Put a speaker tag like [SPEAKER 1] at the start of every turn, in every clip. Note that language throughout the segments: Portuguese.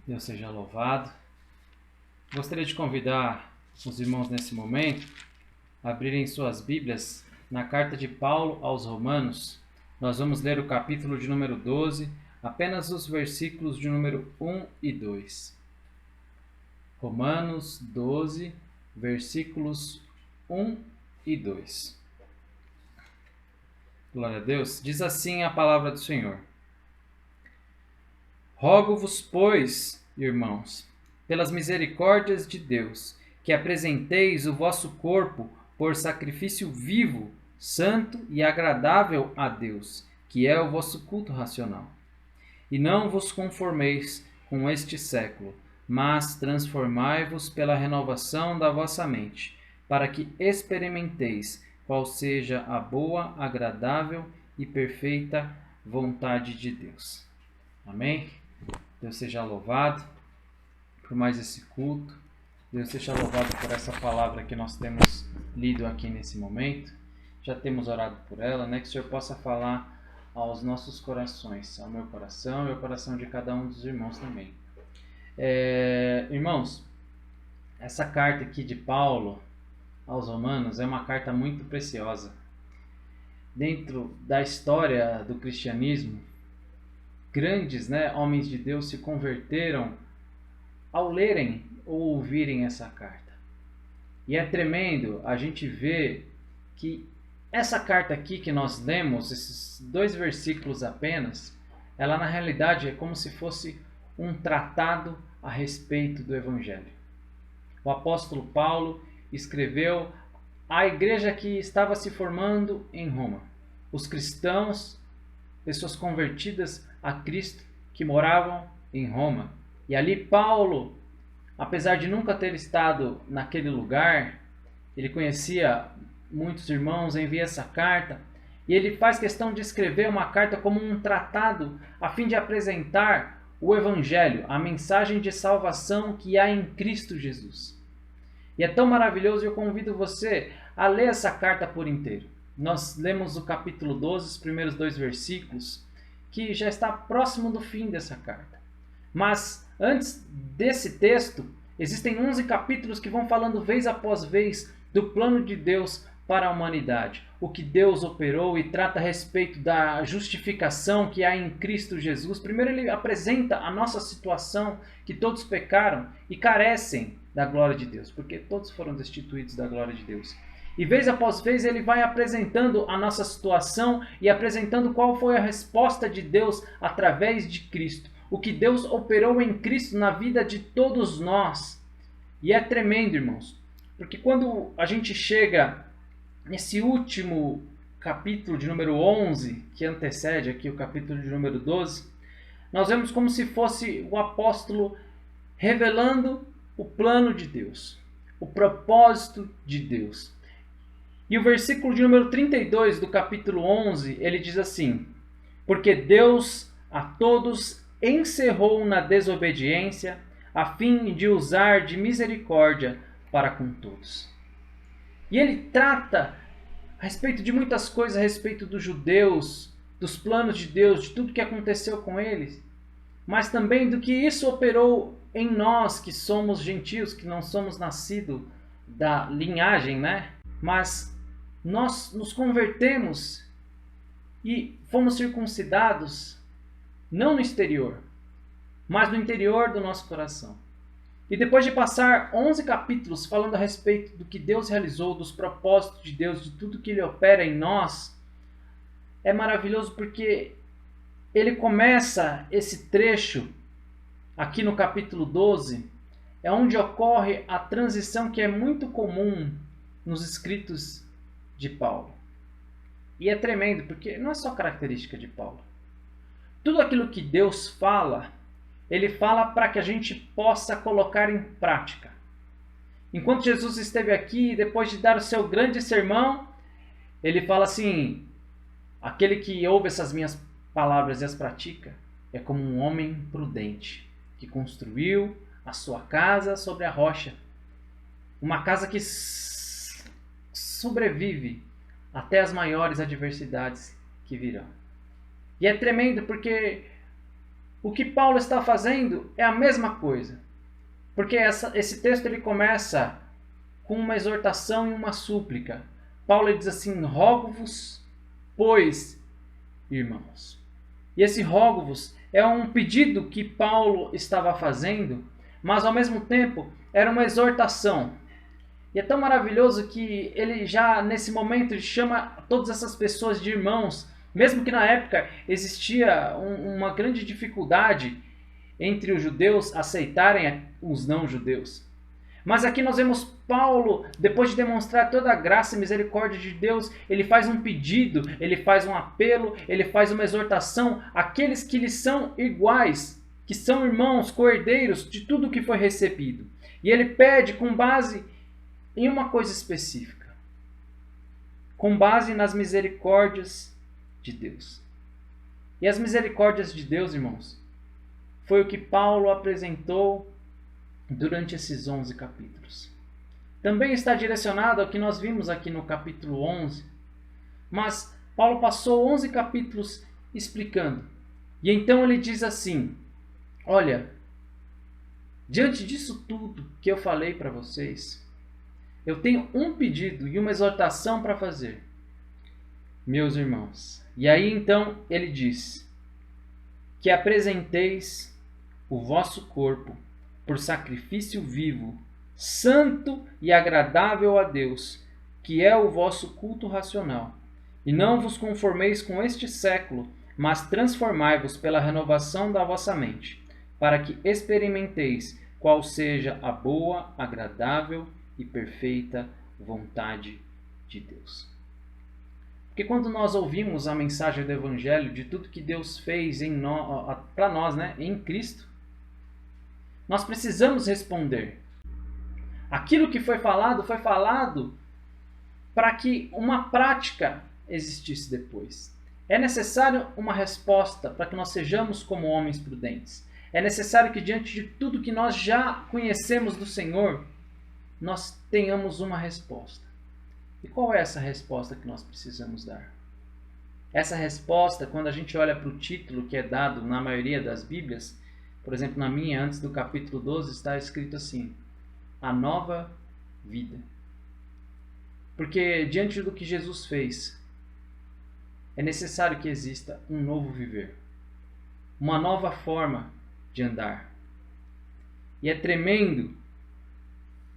[SPEAKER 1] Deus seja louvado. Gostaria de convidar os irmãos nesse momento a abrirem suas Bíblias na carta de Paulo aos Romanos. Nós vamos ler o capítulo de número 12, apenas os versículos de número 1 e 2. Romanos 12, versículos 1 e 2. Glória a Deus. Diz assim a palavra do Senhor. Rogo-vos, pois, irmãos, pelas misericórdias de Deus, que apresenteis o vosso corpo por sacrifício vivo, santo e agradável a Deus, que é o vosso culto racional. E não vos conformeis com este século, mas transformai-vos pela renovação da vossa mente, para que experimenteis qual seja a boa, agradável e perfeita vontade de Deus. Amém? Deus seja louvado por mais esse culto. Deus seja louvado por essa palavra que nós temos lido aqui nesse momento. Já temos orado por ela, né? Que o Senhor possa falar aos nossos corações, ao meu coração e ao coração de cada um dos irmãos também. Irmãos, essa carta aqui de Paulo aos Romanos é uma carta muito preciosa. Dentro da história do cristianismo, grandes, homens de Deus se converteram ao lerem ou ouvirem essa carta. E é tremendo a gente ver que essa carta aqui que nós lemos, esses 2 versículos apenas, ela na realidade é como se fosse um tratado a respeito do Evangelho. O apóstolo Paulo escreveu à igreja que estava se formando em Roma. Os cristãos, pessoas convertidas a Cristo, que moravam em Roma. E ali Paulo, apesar de nunca ter estado naquele lugar, ele conhecia muitos irmãos, envia essa carta, e ele faz questão de escrever uma carta como um tratado, a fim de apresentar o Evangelho, a mensagem de salvação que há em Cristo Jesus. E é tão maravilhoso, e eu convido você a ler essa carta por inteiro. Nós lemos o capítulo 12, os primeiros 2 versículos, que já está próximo do fim dessa carta. Mas antes desse texto, existem 11 capítulos que vão falando vez após vez do plano de Deus para a humanidade. O que Deus operou e trata a respeito da justificação que há em Cristo Jesus. Primeiro ele apresenta a nossa situação, que todos pecaram e carecem da glória de Deus, porque todos foram destituídos da glória de Deus. E vez após vez ele vai apresentando a nossa situação e apresentando qual foi a resposta de Deus através de Cristo. O que Deus operou em Cristo na vida de todos nós. E é tremendo, irmãos. Porque quando a gente chega nesse último capítulo de número 11, que antecede aqui o capítulo de número 12, nós vemos como se fosse o apóstolo revelando o plano de Deus, o propósito de Deus. E o versículo de número 32 do capítulo 11, ele diz assim: porque Deus a todos encerrou na desobediência, a fim de usar de misericórdia para com todos. E ele trata a respeito de muitas coisas, a respeito dos judeus, dos planos de Deus, de tudo que aconteceu com eles, mas também do que isso operou em nós, que somos gentios, que não somos nascidos da linhagem, Mas nós nos convertemos e fomos circuncidados, não no exterior, mas no interior do nosso coração. E depois de passar 11 capítulos falando a respeito do que Deus realizou, dos propósitos de Deus, de tudo que Ele opera em nós, é maravilhoso porque ele começa esse trecho aqui no capítulo 12, é onde ocorre a transição que é muito comum nos escritos de Paulo. E é tremendo, porque não é só característica de Paulo. Tudo aquilo que Deus fala, ele fala para que a gente possa colocar em prática. Enquanto Jesus esteve aqui, depois de dar o seu grande sermão, ele fala assim: aquele que ouve essas minhas palavras e as pratica é como um homem prudente, que construiu a sua casa sobre a rocha. Uma casa que sobrevive até as maiores adversidades que virão. E é tremendo porque o que Paulo está fazendo é a mesma coisa. Porque esse texto ele começa com uma exortação e uma súplica. Paulo ele diz assim: rogo-vos, pois, irmãos. E esse rogo-vos é um pedido que Paulo estava fazendo, mas ao mesmo tempo era uma exortação. E é tão maravilhoso que ele já nesse momento chama todas essas pessoas de irmãos, mesmo que na época existia uma grande dificuldade entre os judeus aceitarem os não-judeus. Mas aqui nós vemos Paulo, depois de demonstrar toda a graça e misericórdia de Deus, ele faz um pedido, ele faz um apelo, ele faz uma exortação àqueles que lhe são iguais, que são irmãos, co-herdeiros de tudo que foi recebido. E ele pede com base em uma coisa específica, com base nas misericórdias de Deus. E as misericórdias de Deus, irmãos, foi o que Paulo apresentou durante esses 11 capítulos. Também está direcionado ao que nós vimos aqui no capítulo 11, mas Paulo passou 11 capítulos explicando. E então ele diz assim: olha, diante disso tudo que eu falei para vocês, eu tenho um pedido e uma exortação para fazer, meus irmãos. E aí então ele diz: que apresenteis o vosso corpo por sacrifício vivo, santo e agradável a Deus, que é o vosso culto racional. E não vos conformeis com este século, mas transformai-vos pela renovação da vossa mente, para que experimenteis qual seja a boa, agradável e perfeita vontade de Deus. Porque quando nós ouvimos a mensagem do Evangelho, de tudo que Deus fez para nós, em Cristo, nós precisamos responder. Aquilo que foi falado para que uma prática existisse depois. É necessário uma resposta para que nós sejamos como homens prudentes. É necessário que diante de tudo que nós já conhecemos do Senhor, nós tenhamos uma resposta. E qual é essa resposta que nós precisamos dar? Essa resposta, quando a gente olha para o título que é dado na maioria das Bíblias, por exemplo, na minha, antes do capítulo 12, está escrito assim: a nova vida. Porque diante do que Jesus fez, é necessário que exista um novo viver, uma nova forma de andar. E é tremendo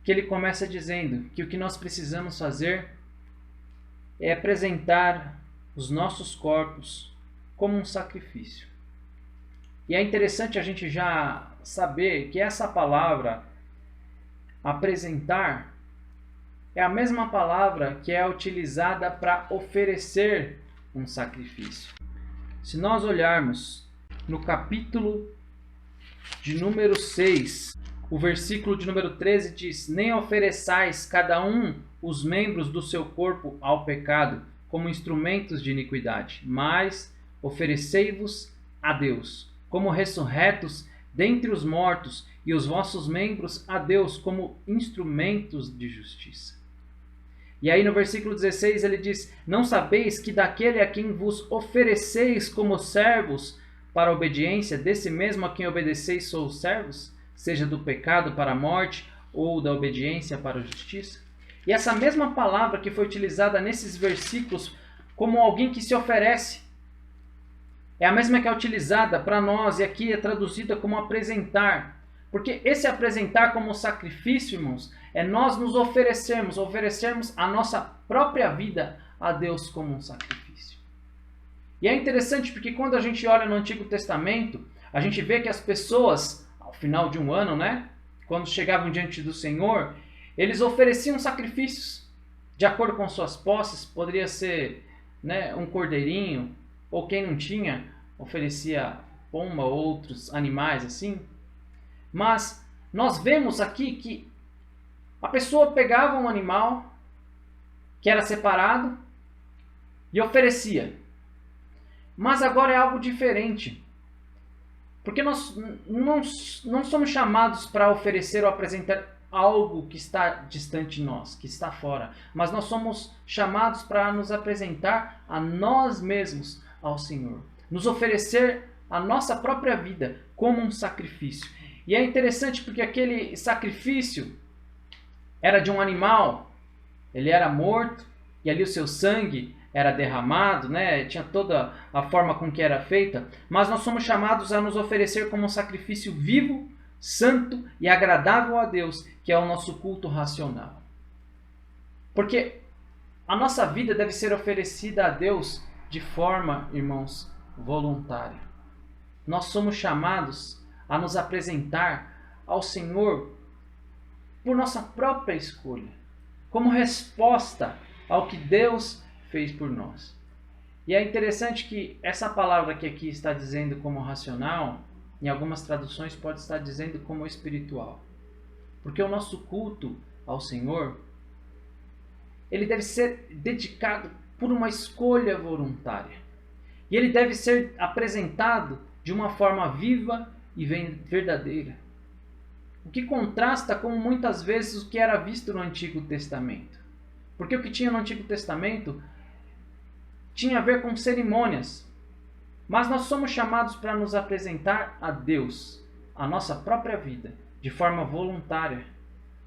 [SPEAKER 1] que ele começa dizendo que o que nós precisamos fazer é apresentar os nossos corpos como um sacrifício. E é interessante a gente já saber que essa palavra, apresentar, é a mesma palavra que é utilizada para oferecer um sacrifício. Se nós olharmos no capítulo de número 6, o versículo de número 13 diz: nem ofereçais cada um os membros do seu corpo ao pecado como instrumentos de iniquidade, mas oferecei-vos a Deus como ressurretos dentre os mortos, e os vossos membros a Deus como instrumentos de justiça. E aí no versículo 16 ele diz: não sabeis que daquele a quem vos ofereceis como servos para a obediência, desse mesmo a quem obedeceis sois servos, seja do pecado para a morte ou da obediência para a justiça? E essa mesma palavra que foi utilizada nesses versículos como alguém que se oferece, é a mesma que é utilizada para nós, e aqui é traduzida como apresentar. Porque esse apresentar como sacrifício, irmãos, é nós nos oferecermos a nossa própria vida a Deus como um sacrifício. E é interessante porque quando a gente olha no Antigo Testamento, a gente vê que as pessoas, ao final de um ano, quando chegavam diante do Senhor, eles ofereciam sacrifícios de acordo com suas posses. Poderia ser um cordeirinho, ou quem não tinha, oferecia pomba ou outros animais assim. Mas nós vemos aqui que a pessoa pegava um animal que era separado e oferecia. Mas agora é algo diferente. Porque nós não somos chamados para oferecer ou apresentar algo que está distante de nós, que está fora. Mas nós somos chamados para nos apresentar a nós mesmos ao Senhor. Nos oferecer a nossa própria vida como um sacrifício. E é interessante porque aquele sacrifício era de um animal, ele era morto e ali o seu sangue era derramado, né? Tinha toda a forma com que era feita, mas nós somos chamados a nos oferecer como um sacrifício vivo, santo e agradável a Deus, que é o nosso culto racional. Porque a nossa vida deve ser oferecida a Deus de forma, irmãos, voluntária. Nós somos chamados a nos apresentar ao Senhor por nossa própria escolha, como resposta ao que Deus fez por nós. E é interessante que essa palavra que aqui está dizendo como racional, em algumas traduções pode estar dizendo como espiritual. Porque o nosso culto ao Senhor, ele deve ser dedicado por uma escolha voluntária. E ele deve ser apresentado de uma forma viva e verdadeira. O que contrasta com muitas vezes o que era visto no Antigo Testamento. Porque o que tinha no Antigo Testamento tinha a ver com cerimônias. Mas nós somos chamados para nos apresentar a Deus, a nossa própria vida, de forma voluntária,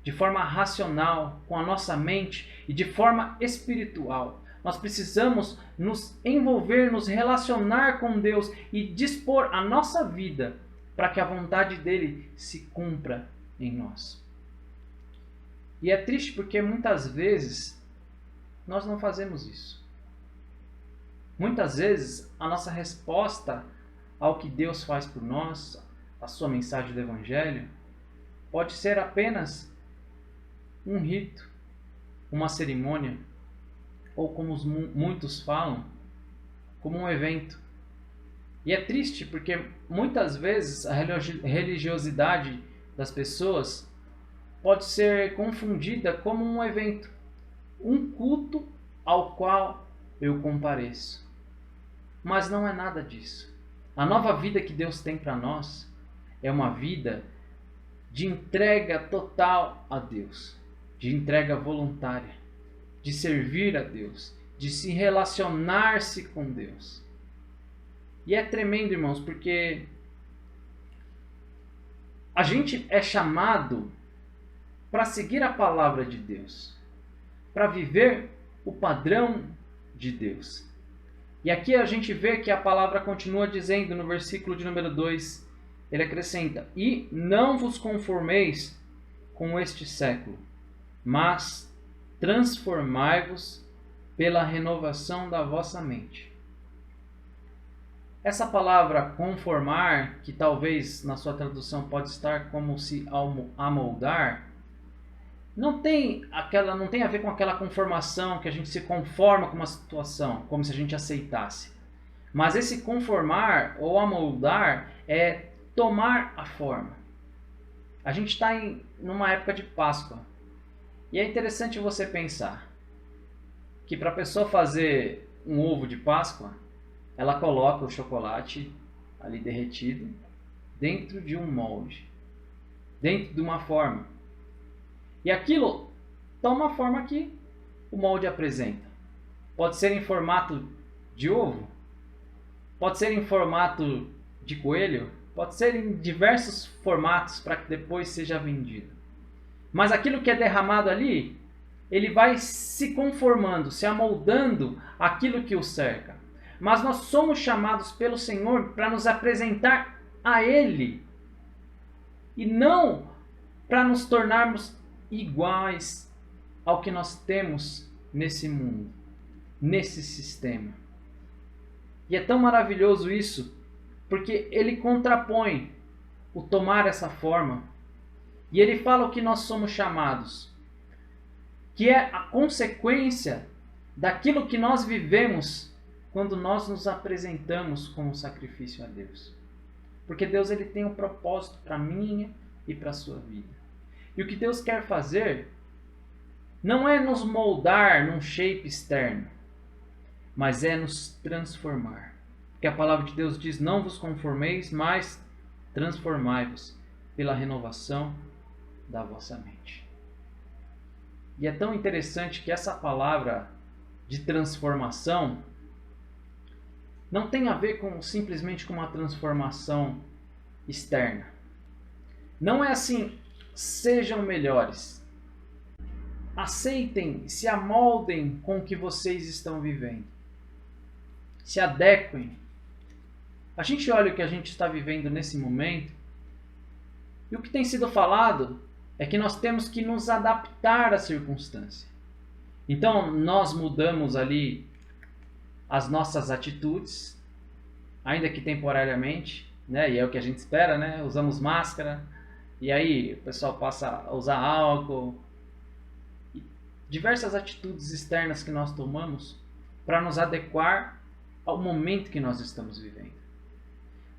[SPEAKER 1] de forma racional, com a nossa mente e de forma espiritual. Nós precisamos nos envolver, nos relacionar com Deus e dispor a nossa vida para que a vontade dele se cumpra em nós. E é triste porque muitas vezes nós não fazemos isso. Muitas vezes a nossa resposta ao que Deus faz por nós, a sua mensagem do Evangelho, pode ser apenas um rito, uma cerimônia, ou como muitos falam, como um evento. E é triste porque muitas vezes a religiosidade das pessoas pode ser confundida como um evento, um culto ao qual eu compareço. Mas não é nada disso. A nova vida que Deus tem para nós é uma vida de entrega total a Deus, de entrega voluntária, de servir a Deus, de se relacionar-se com Deus. E é tremendo, irmãos, porque a gente é chamado para seguir a palavra de Deus, para viver o padrão de Deus. E aqui a gente vê que a palavra continua dizendo no versículo de número 2, ele acrescenta: e não vos conformeis com este século, mas transformai-vos pela renovação da vossa mente. Essa palavra conformar, que talvez na sua tradução pode estar como se amoldar, não tem a ver com aquela conformação que a gente se conforma com uma situação, como se a gente aceitasse. Mas esse conformar ou amoldar é tomar a forma. A gente está numa época de Páscoa. E é interessante você pensar que para a pessoa fazer um ovo de Páscoa, ela coloca o chocolate ali derretido dentro de um molde, dentro de uma forma. E aquilo toma a forma que o molde apresenta. Pode ser em formato de ovo, pode ser em formato de coelho, pode ser em diversos formatos para que depois seja vendido. Mas aquilo que é derramado ali, ele vai se conformando, se amoldando àquilo que o cerca. Mas nós somos chamados pelo Senhor para nos apresentar a Ele e não para nos tornarmos iguais ao que nós temos nesse mundo, nesse sistema. E é tão maravilhoso isso, porque ele contrapõe o tomar essa forma e ele fala o que nós somos chamados, que é a consequência daquilo que nós vivemos quando nós nos apresentamos como sacrifício a Deus. Porque Deus ele tem um propósito para a minha e para a sua vida. E o que Deus quer fazer não é nos moldar num shape externo, mas é nos transformar. Porque a palavra de Deus diz: não vos conformeis, mas transformai-vos pela renovação da vossa mente. E é tão interessante que essa palavra de transformação, não tem a ver simplesmente com uma transformação externa. Não é assim, sejam melhores. Aceitem, se amoldem com o que vocês estão vivendo. Se adequem. A gente olha o que a gente está vivendo nesse momento e o que tem sido falado é que nós temos que nos adaptar à circunstância. Então, nós mudamos ali as nossas atitudes, ainda que temporariamente, né? E é o que a gente espera, né? Usamos máscara, e aí o pessoal passa a usar álcool. Diversas atitudes externas que nós tomamos para nos adequar ao momento que nós estamos vivendo.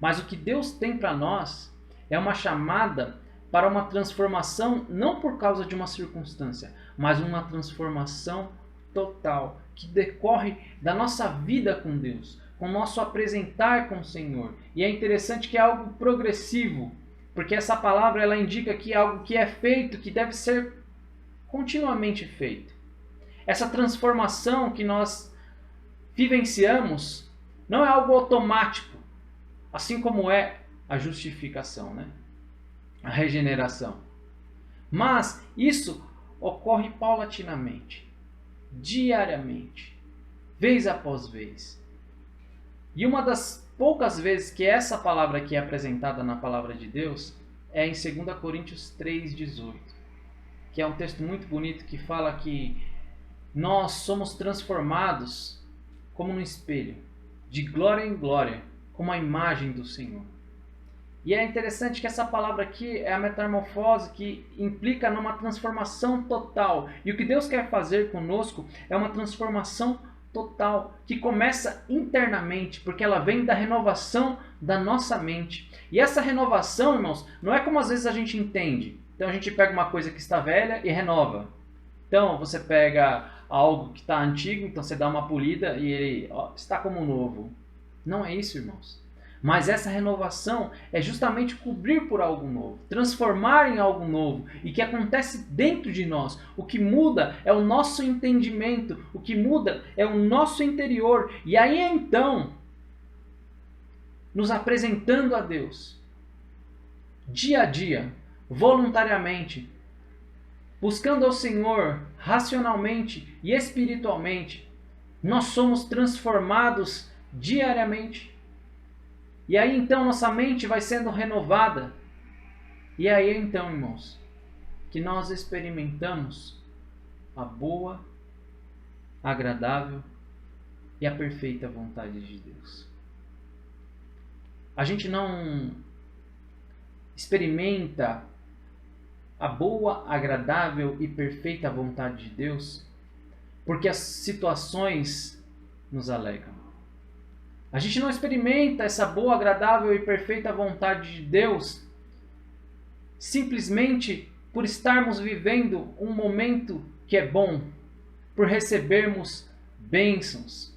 [SPEAKER 1] Mas o que Deus tem para nós é uma chamada para uma transformação, não por causa de uma circunstância, mas uma transformação total, que decorre da nossa vida com Deus, com o nosso apresentar com o Senhor. E é interessante que é algo progressivo, porque essa palavra ela indica que é algo que é feito, que deve ser continuamente feito. Essa transformação que nós vivenciamos não é algo automático, assim como é a justificação, né? A regeneração. Mas isso ocorre paulatinamente, diariamente, vez após vez. E uma das poucas vezes que essa palavra aqui é apresentada na palavra de Deus é em 2 Coríntios 3,18, que é um texto muito bonito que fala que nós somos transformados como no espelho, de glória em glória, como a imagem do Senhor. E é interessante que essa palavra aqui é a metamorfose, que implica numa transformação total. E o que Deus quer fazer conosco é uma transformação total, que começa internamente, porque ela vem da renovação da nossa mente. E essa renovação, irmãos, não é como às vezes a gente entende. Então a gente pega uma coisa que está velha e renova. Então você pega algo que está antigo, então você dá uma polida e ele está como novo. Não é isso, irmãos. Mas essa renovação é justamente cobrir por algo novo, transformar em algo novo, e que acontece dentro de nós. O que muda é o nosso entendimento, o que muda é o nosso interior. E aí então, nos apresentando a Deus, dia a dia, voluntariamente, buscando ao Senhor racionalmente e espiritualmente, nós somos transformados diariamente. E aí então nossa mente vai sendo renovada. E aí então, irmãos, que nós experimentamos a boa, agradável e a perfeita vontade de Deus. A gente não experimenta a boa, agradável e perfeita vontade de Deus porque as situações nos alegam. A gente não experimenta essa boa, agradável e perfeita vontade de Deus simplesmente por estarmos vivendo um momento que é bom, por recebermos bênçãos,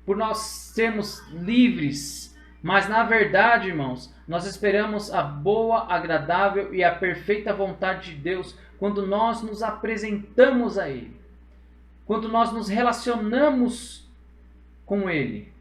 [SPEAKER 1] por nós sermos livres. Mas na verdade, irmãos, nós esperamos a boa, agradável e a perfeita vontade de Deus quando nós nos apresentamos a Ele, quando nós nos relacionamos com Ele.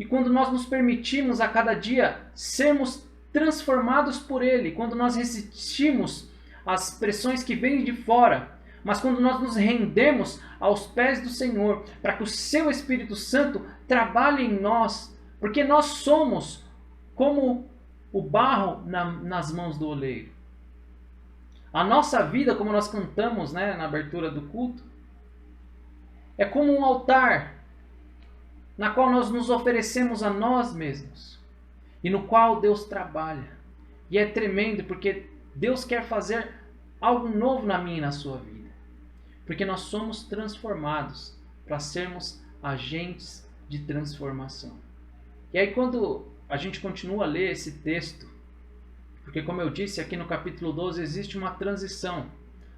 [SPEAKER 1] E quando nós nos permitimos a cada dia sermos transformados por Ele, quando nós resistimos às pressões que vêm de fora, mas quando nós nos rendemos aos pés do Senhor, para que o Seu Espírito Santo trabalhe em nós, porque nós somos como o barro nas mãos do oleiro. A nossa vida, como nós cantamos, né, na abertura do culto, é como um altar na qual nós nos oferecemos a nós mesmos e no qual Deus trabalha. E é tremendo porque Deus quer fazer algo novo na minha e na sua vida. Porque nós somos transformados para sermos agentes de transformação. E aí quando a gente continua a ler esse texto, porque como eu disse aqui no capítulo 12 existe uma transição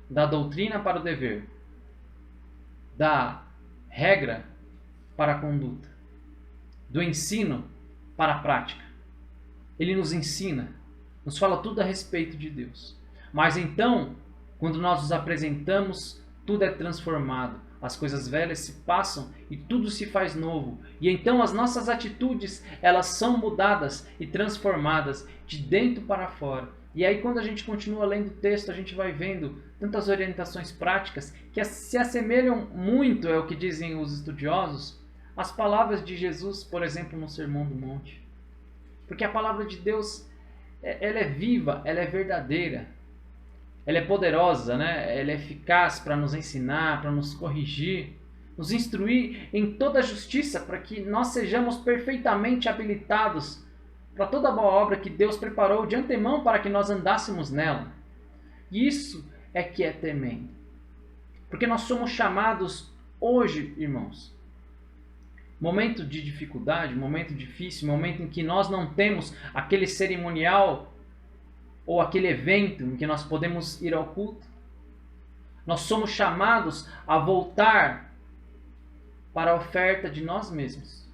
[SPEAKER 1] da doutrina para o dever, da regra para a conduta, do ensino para a prática. Ele nos ensina, nos fala tudo a respeito de Deus. Mas então, quando nós nos apresentamos, tudo é transformado. as coisas velhas se passam e tudo se faz novo. E então as nossas atitudes, elas são mudadas e transformadas de dentro para fora. E aí quando a gente continua lendo o texto, a gente vai vendo tantas orientações práticas que se assemelham muito, é o que dizem os estudiosos, às palavras de Jesus, por exemplo, no Sermão do Monte. Porque a palavra de Deus, ela é viva, ela é verdadeira. Ela é poderosa, né? Ela é eficaz para nos ensinar, para nos corrigir, nos instruir em toda a justiça, para que nós sejamos perfeitamente habilitados para toda a boa obra que Deus preparou de antemão para que nós andássemos nela. E isso é que é tremendo. Porque nós somos chamados hoje, irmãos, momento de dificuldade, momento difícil, momento em que nós não temos aquele cerimonial ou aquele evento em que nós podemos ir ao culto. Nós somos chamados a voltar para a oferta de nós mesmos,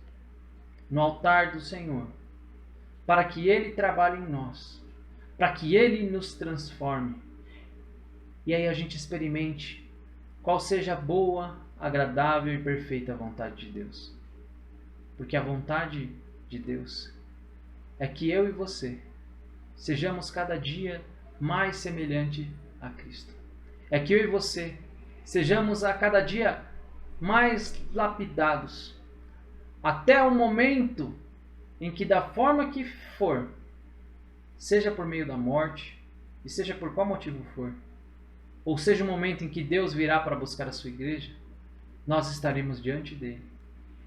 [SPEAKER 1] no altar do Senhor, para que Ele trabalhe em nós, para que Ele nos transforme. E aí a gente experimente qual seja a boa, agradável e perfeita vontade de Deus. Porque a vontade de Deus é que eu e você sejamos cada dia mais semelhante a Cristo. É que eu e você sejamos a cada dia mais lapidados, até o momento em que, da forma que for, seja por meio da morte, e seja por qual motivo for, ou seja o momento em que Deus virá para buscar a sua igreja, nós estaremos diante dele.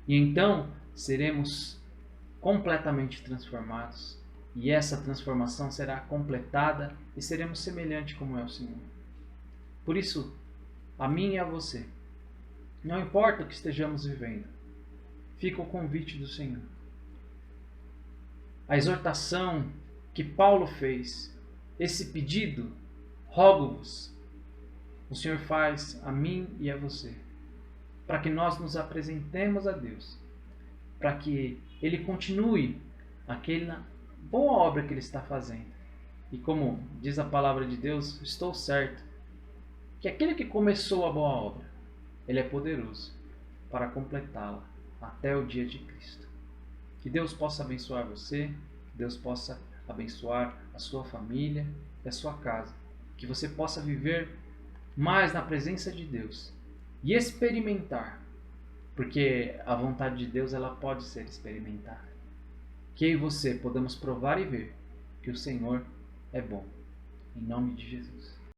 [SPEAKER 1] E então seremos completamente transformados. E essa transformação será completada e seremos semelhantes como é o Senhor. Por isso, a mim e a você, não importa o que estejamos vivendo, fica o convite do Senhor. A exortação que Paulo fez, esse pedido, rogo-vos, o Senhor faz a mim e a você, para que nós nos apresentemos a Deus, para que Ele continue aquela boa obra que Ele está fazendo. E como diz a palavra de Deus, estou certo que aquele que começou a boa obra, Ele é poderoso para completá-la até o dia de Cristo. Que Deus possa abençoar você, que Deus possa abençoar a sua família e a sua casa. Que você possa viver mais na presença de Deus e experimentar, porque a vontade de Deus ela pode ser experimentada. Que eu e você podamos provar e ver que o Senhor é bom. Em nome de Jesus.